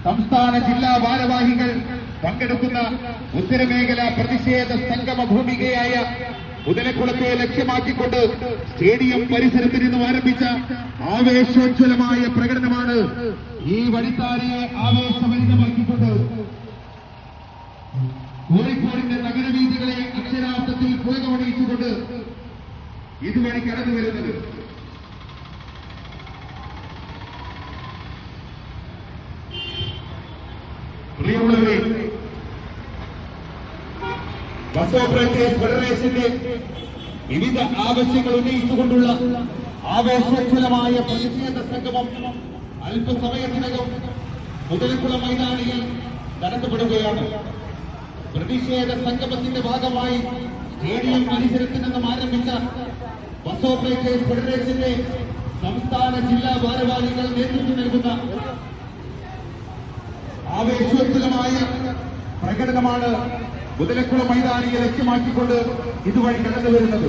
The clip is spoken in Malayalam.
സംസ്ഥാന ജില്ലാ ഭാരവാഹികൾ പങ്കെടുക്കുന്ന ഉത്തരമേഖല പ്രതിഷേധ സംഗമ ഭൂമികയായ മുതലക്കുളത്തെ ലക്ഷ്യമാക്കിക്കൊണ്ട് സ്റ്റേഡിയം പരിസരത്ത് നിന്നും ആരംഭിച്ച ആവേശോജ്വലമായ പ്രകടനമാണ് ഈ വഴിത്താരയെ ആവേശഭരിതമാക്കിക്കൊണ്ട് കോഴിക്കോടിന്റെ നഗരവീഥികളെ അക്ഷരാർത്ഥത്തിൽ പുറകമണിയിച്ചുകൊണ്ട് ഇതുവഴി കടന്നു വരുന്നത്. പ്രിയമുള്ളവരെ, ബസ് ഓപ്പറേറ്റേഴ്സ് ഫെഡറേഷന്റെ വിവിധ ആവശ്യങ്ങൾ ഉന്നയിച്ചുകൊണ്ടുള്ള ആവേശോജ്വലമായ പ്രതിഷേധ സംഗമം അല്പസമയത്തിനകം മുതലക്കുളം മൈതാനിയിൽ നടത്തപ്പെടുകയാണ്. പ്രതിഷേധ സംഗമത്തിന്റെ ഭാഗമായി സ്റ്റേഡിയം പരിസരത്തിൽ നിന്നും ആരംഭിച്ച ബസ് ഓപ്പറേറ്റേഴ്സ് ഫെഡറേഷന്റെ സംസ്ഥാന ജില്ലാ ഭാരവാഹികൾ നേതൃത്വം നൽകുന്ന ആവേശോജ്വലമായ പ്രകടനമാണ് മുതലക്കുളം മൈതാനിയെ ലക്ഷ്യമാക്കിക്കൊണ്ട് ഇതുവഴി കടന്നു വരുന്നത്.